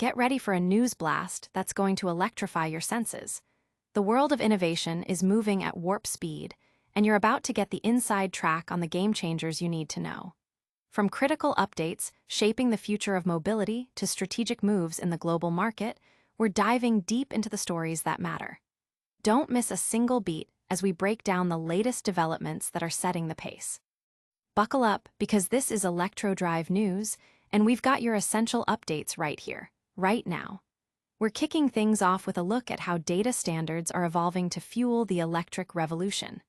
get ready for a news blast that's going to electrify your senses. The world of innovation is moving at warp speed, and you're about to get the inside track on the game changers you need to know. From critical updates shaping the future of mobility to strategic moves in the global market, we're diving deep into the stories that matter. Don't miss a single beat as we break down the latest developments that are setting the pace. Buckle up, because this is Electro Drive News, and we've got your essential updates right here, right now. We're kicking things off with a look at how data standards are evolving to fuel the electric revolution.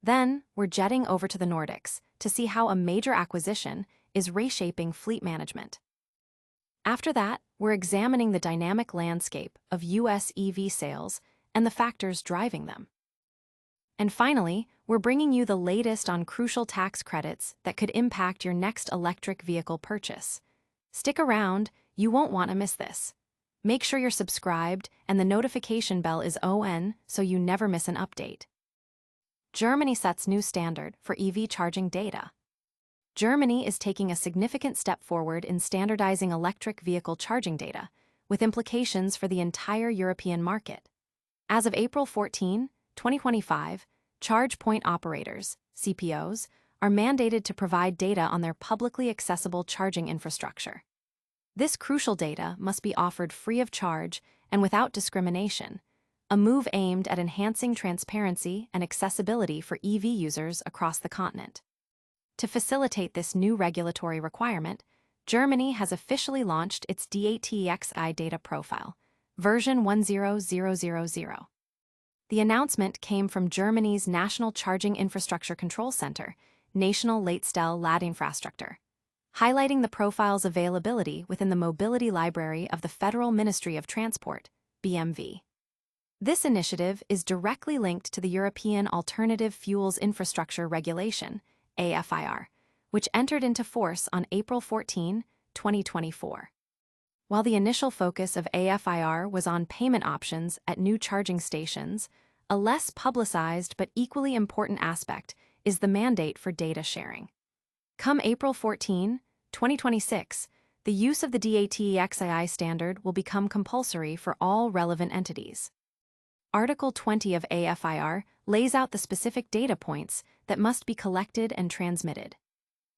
Then, we're jetting over to the Nordics to see how a major acquisition is reshaping fleet management. After that, we're examining the dynamic landscape of US EV sales and the factors driving them. And finally, we're bringing you the latest on crucial tax credits that could impact your next electric vehicle purchase. Stick around, you won't want to miss this. Make sure you're subscribed and the notification bell is on so you never miss an update. Germany sets new standard for EV charging data. Germany is taking a significant step forward in standardizing electric vehicle charging data, with implications for the entire European market. As of April 14, 2025, charge point operators, CPOs, are mandated to provide data on their publicly accessible charging infrastructure. This crucial data must be offered free of charge and without discrimination, a move aimed at enhancing transparency and accessibility for EV users across the continent. To facilitate this new regulatory requirement, Germany has officially launched its DATEX-II data profile, version 10000. The announcement came from Germany's National Charging Infrastructure Control Center, National Leitstelle Ladeinfrastruktur, highlighting the profile's availability within the Mobility Library of the Federal Ministry of Transport, BMW. This initiative is directly linked to the European Alternative Fuels Infrastructure Regulation, AFIR, which entered into force on April 14, 2024. While the initial focus of AFIR was on payment options at new charging stations, a less publicized but equally important aspect is the mandate for data sharing. Come April 14, 2026, the use of the DATEX-II standard will become compulsory for all relevant entities. Article 20 of AFIR lays out the specific data points that must be collected and transmitted.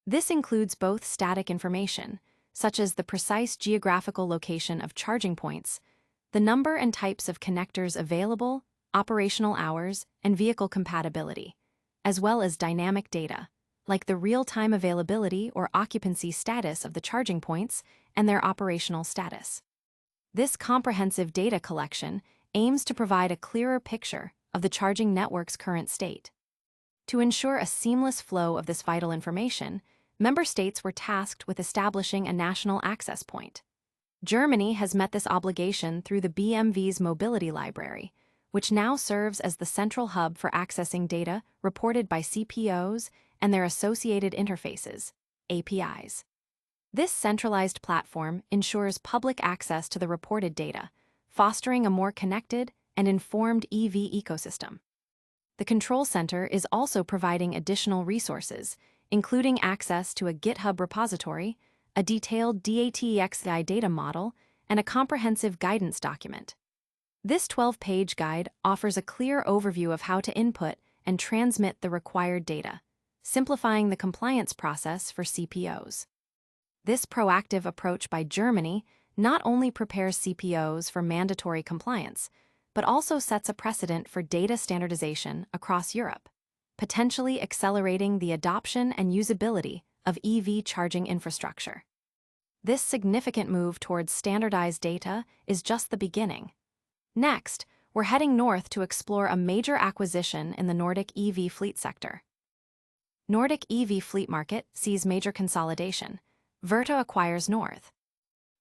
This includes both static information, such as the precise geographical location of charging points, the number and types of connectors available, operational hours, and vehicle compatibility, as well as dynamic data, like the real-time availability or occupancy status of the charging points and their operational status. This comprehensive data collection aims to provide a clearer picture of the charging network's current state. To ensure a seamless flow of this vital information, member states were tasked with establishing a national access point. Germany has met this obligation through the BMW's Mobility Library, which now serves as the central hub for accessing data reported by CPOs and their associated interfaces, APIs. This centralized platform ensures public access to the reported data, fostering a more connected and informed EV ecosystem. The Control Center is also providing additional resources, including access to a GitHub repository, a detailed DATEX-II data model, and a comprehensive guidance document. This 12-page guide offers a clear overview of how to input and transmit the required data, simplifying the compliance process for CPOs. This proactive approach by Germany not only prepares CPOs for mandatory compliance, but also sets a precedent for data standardization across Europe, potentially accelerating the adoption and usability of EV charging infrastructure. This significant move towards standardized data is just the beginning. Next, we're heading north to explore a major acquisition in the Nordic EV fleet sector. Nordic EV fleet market sees major consolidation. Virta acquires Northe.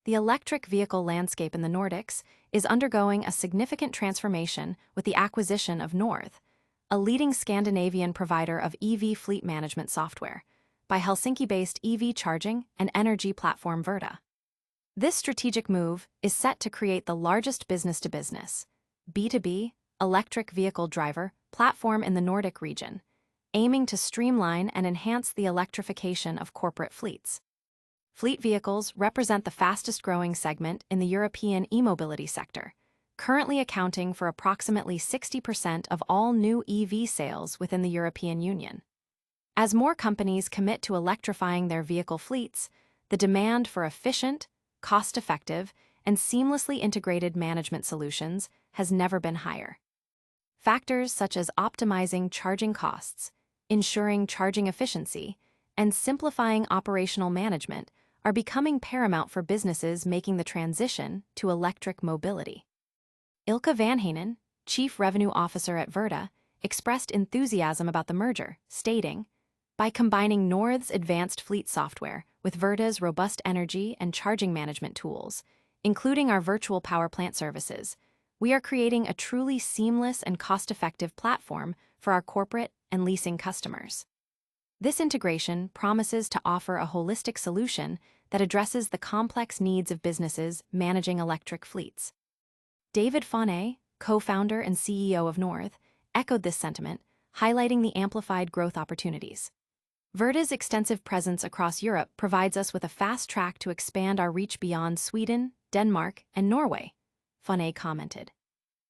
The electric vehicle landscape in the Nordics is undergoing a significant transformation with the acquisition of Northe, a leading Scandinavian provider of EV fleet management software, by Helsinki-based EV charging and energy platform Virta. This strategic move is set to create the largest business-to-business, B2B, electric vehicle driver platform in the Nordic region, aiming to streamline and enhance the electrification of corporate fleets. Fleet vehicles represent the fastest-growing segment in the European e-mobility sector, currently accounting for approximately 60% of all new EV sales within the European Union. As more companies commit to electrifying their vehicle fleets, the demand for efficient, cost-effective, and seamlessly integrated management solutions has never been higher. Factors such as optimizing charging costs, ensuring charging efficiency, and simplifying operational management are becoming paramount for businesses making the transition to electric mobility. Ilke van Hanen, Chief Revenue Officer at Virta, expressed enthusiasm about the merger, stating, "By combining Northe's advanced fleet software with Virta's robust energy and charging management tools, including our virtual power plant services, we are creating a truly seamless and cost-effective platform for our corporate and leasing customers." This integration promises to offer a holistic solution that addresses the complex needs of businesses managing electric fleets. David Fonnet, co-founder and CEO of Northe, echoed this sentiment, highlighting the amplified growth opportunities. Virta's extensive presence across Europe provides us with a fast track to expand our reach beyond Sweden, Denmark, and Norway, Fonnet commented.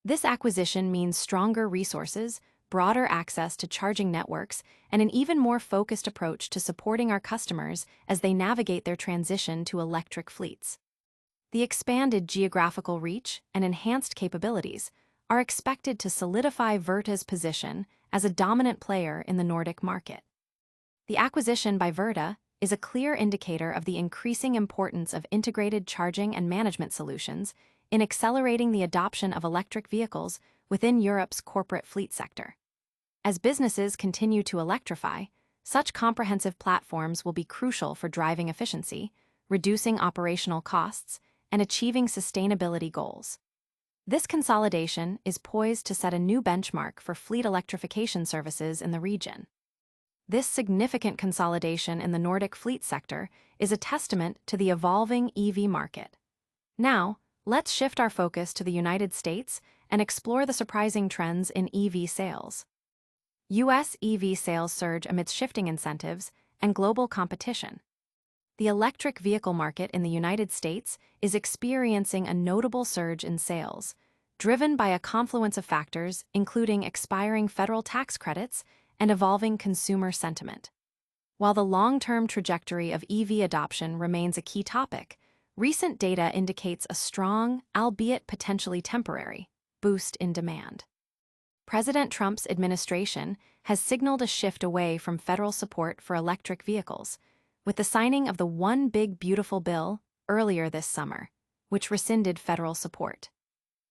This acquisition means stronger resources, broader access to charging networks, and an even more focused approach to supporting our customers as they navigate their transition to electric fleets. The expanded geographical reach and enhanced capabilities are expected to solidify Virta's position as a dominant player in the Nordic market. The acquisition by Virta is a clear indicator of the increasing importance of integrated charging and management solutions in accelerating the adoption of electric vehicles within Europe's corporate fleet sector. As businesses continue to electrify, such comprehensive platforms will be crucial for driving efficiency, reducing operational costs, and achieving sustainability goals. This consolidation is poised to set a new benchmark for fleet electrification services in the region. This significant consolidation in the Nordic fleet sector is a testament to the evolving EV market. Now, let's shift our focus to the United States and explore the surprising trends in EV sales. U.S. EV sales surge amidst shifting incentives and global competition. The electric vehicle market in the United States is experiencing a notable surge in sales, driven by a confluence of factors including expiring federal tax credits and evolving consumer sentiment. While the long-term trajectory of EV adoption remains a key topic, recent data indicates a strong, albeit potentially temporary, boost in demand. President Trump's administration has signaled a shift away from federal support for electric vehicles, with the signing of the One Big Beautiful Bill earlier this summer, which rescinded federal support.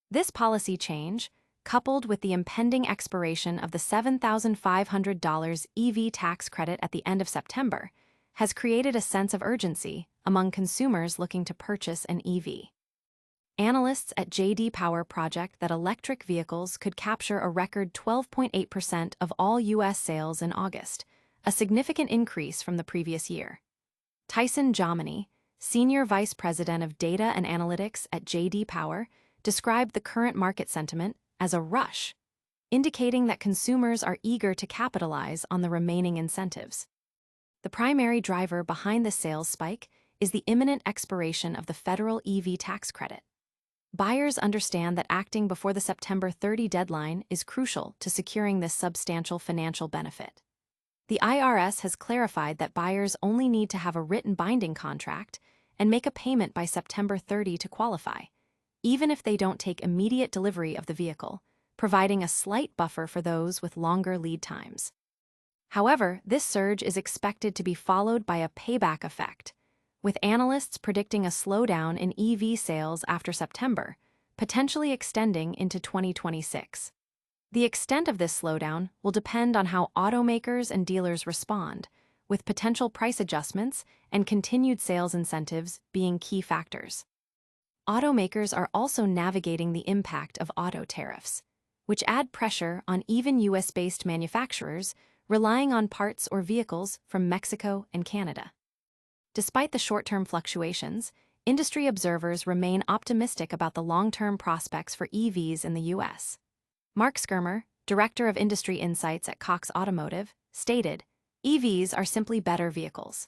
This policy change, coupled with the impending expiration of the $7,500 EV tax credit at the end of September, has created a sense of urgency among consumers looking to purchase an EV. Analysts at J.D. Power project that electric vehicles could capture a record 12.8% of all U.S. sales in August, a significant increase from the previous year. Tyson Jomini, Senior Vice President of Data and Analytics at J.D. Power, described the current market sentiment as a rush, indicating that consumers are eager to capitalize on the remaining incentives. The primary driver behind the sales spike is the imminent expiration of the federal EV tax credit. Buyers understand that acting before the September 30 deadline is crucial to securing this substantial financial benefit. The IRS has clarified that buyers only need to have a written binding contract and make a payment by September 30 to qualify, even if they don't take immediate delivery of the vehicle, providing a slight buffer for those with longer lead times. However, this surge is expected to be followed by a payback effect, with analysts predicting a slowdown in EV sales after September, potentially extending into 2026. The extent of this slowdown will depend on how automakers and dealers respond, with potential price adjustments and continued sales incentives being key factors. Automakers are also navigating the impact of auto tariffs, which add pressure on even US-based manufacturers relying on parts or vehicles from Mexico and Canada. Despite the short-term fluctuations, industry observers remain optimistic about the long-term prospects for EVs in the US. Mark Skirmer, Director of Industry Insights at Cox Automotive, stated, "EVs are simply better vehicles."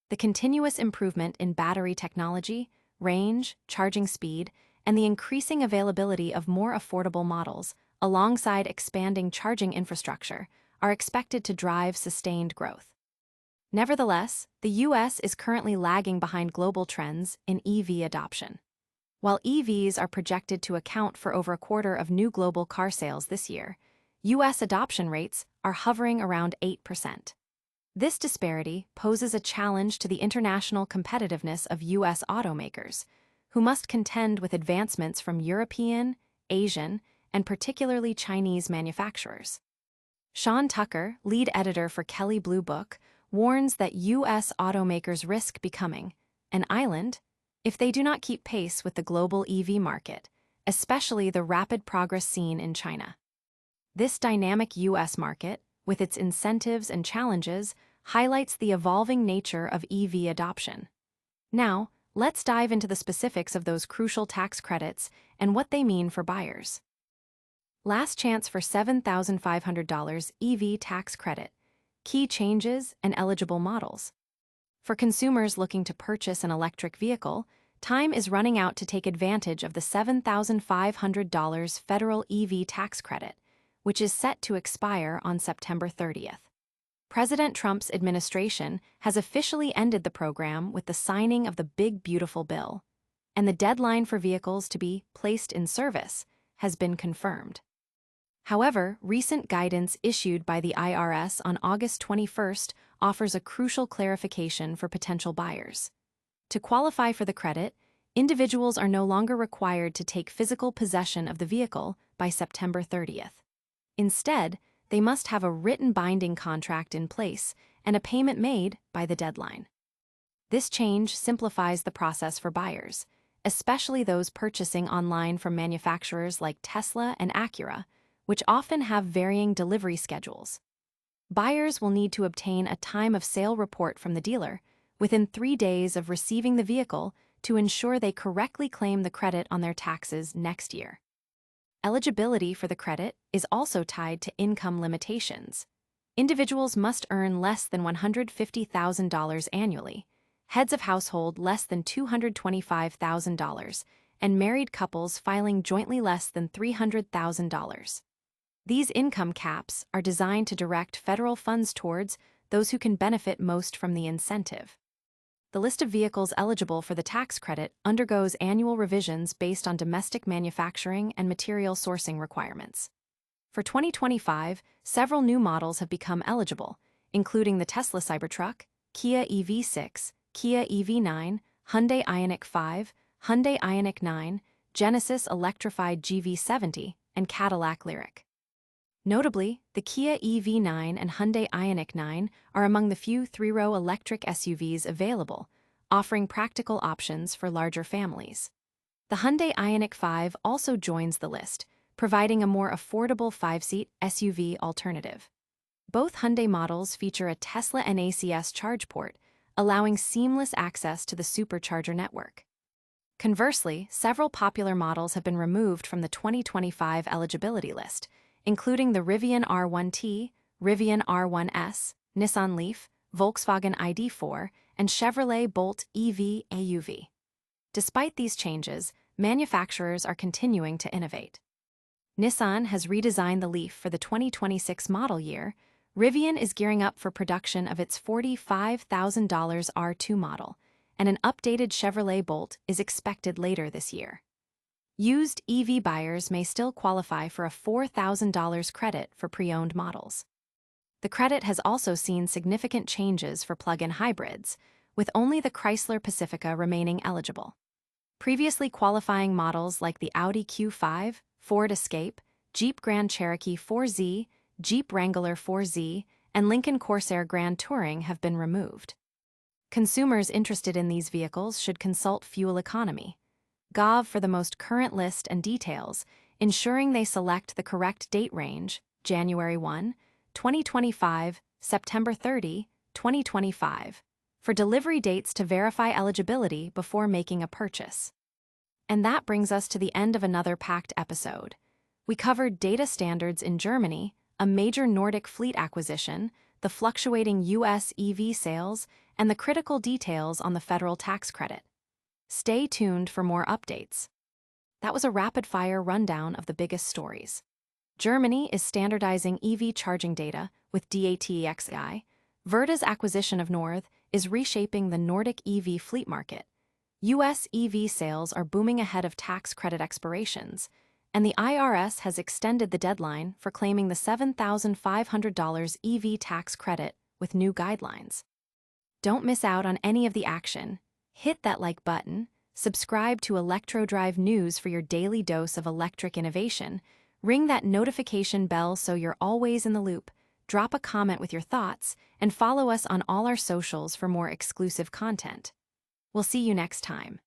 The continuous improvement in battery technology, range, charging speed, and the increasing availability of more affordable models, alongside expanding charging infrastructure, are expected to drive sustained growth. Nevertheless, the US is currently lagging behind global trends in EV adoption. While EVs are projected to account for over a quarter of new global car sales this year, US adoption rates are hovering around 8%. This disparity poses a challenge to the international competitiveness of US automakers, who must contend with advancements from European, Asian, and particularly Chinese manufacturers. Sean Tucker, lead editor for Kelley Blue Book, warns that US automakers risk becoming an island if they do not keep pace with the global EV market, especially the rapid progress seen in China. This dynamic US market, with its incentives and challenges, highlights the evolving nature of EV adoption. Now, let's dive into the specifics of those crucial tax credits and what they mean for buyers. Last chance for $7,500 EV tax credit, key changes and eligible models. For consumers looking to purchase an electric vehicle, time is running out to take advantage of the $7,500 federal EV tax credit, which is set to expire on September 30th. President Trump's administration has officially ended the program with the signing of the Big Beautiful Bill, and the deadline for vehicles to be placed in service has been confirmed. However, recent guidance issued by the IRS on August 21st offers a crucial clarification for potential buyers. To qualify for the credit, individuals are no longer required to take physical possession of the vehicle by September 30th. Instead, they must have a written binding contract in place and a payment made by the deadline. This change simplifies the process for buyers, especially those purchasing online from manufacturers like Tesla and Acura, which often have varying delivery schedules. Buyers will need to obtain a time of sale report from the dealer within 3 days of receiving the vehicle to ensure they correctly claim the credit on their taxes next year. Eligibility for the credit is also tied to income limitations. Individuals must earn less than $150,000 annually, heads of household less than $225,000, and married couples filing jointly less than $300,000. These income caps are designed to direct federal funds towards those who can benefit most from the incentive. The list of vehicles eligible for the tax credit undergoes annual revisions based on domestic manufacturing and material sourcing requirements. For 2025, several new models have become eligible, including the Tesla Cybertruck, Kia EV6, Kia EV9, Hyundai Ioniq 5, Hyundai Ioniq 9, Genesis electrified GV70, and Cadillac Lyriq. Notably, the Kia EV9 and Hyundai Ioniq 9 are among the few three-row electric SUVs available, offering practical options for larger families. The Hyundai Ioniq 5 also joins the list, providing a more affordable 5-seat SUV alternative. Both Hyundai models feature a Tesla NACS charge port, allowing seamless access to the supercharger network. Conversely, several popular models have been removed from the 2025 eligibility list, including the Rivian R1T, Rivian R1S, Nissan Leaf, Volkswagen ID.4, and Chevrolet Bolt EV AUV. Despite these changes, manufacturers are continuing to innovate. Nissan has redesigned the Leaf for the 2026 model year. Rivian is gearing up for production of its $45,000 R2 model, and an updated Chevrolet Bolt is expected later this year. Used EV buyers may still qualify for a $4,000 credit for pre-owned models. The credit has also seen significant changes for plug-in hybrids, with only the Chrysler Pacifica remaining eligible. Previously qualifying models like the Audi Q5, Ford Escape, Jeep Grand Cherokee 4Z, Jeep Wrangler 4Z, and Lincoln Corsair Grand Touring have been removed. Consumers interested in these vehicles should consult Fuel Economy Gov for the most current list and details, ensuring they select the correct date range, January 1, 2025, September 30, 2025, for delivery dates to verify eligibility before making a purchase. And that brings us to the end of another packed episode. We covered data standards in Germany, a major Nordic fleet acquisition, the fluctuating US EV sales, and the critical details on the federal tax credit. Stay tuned for more updates. That was a rapid-fire rundown of the biggest stories. Germany is standardizing EV charging data with DATEX-II. Virta's acquisition of Northe is reshaping the Nordic EV fleet market. U.S. EV sales are booming ahead of tax credit expirations, and the IRS has extended the deadline for claiming the $7,500 EV tax credit with new guidelines. Don't miss out on any of the action. Hit that like button, subscribe to ElectroDrive News for your daily dose of electric innovation, ring that notification bell so you're always in the loop, drop a comment with your thoughts, and follow us on all our socials for more exclusive content. We'll see you next time.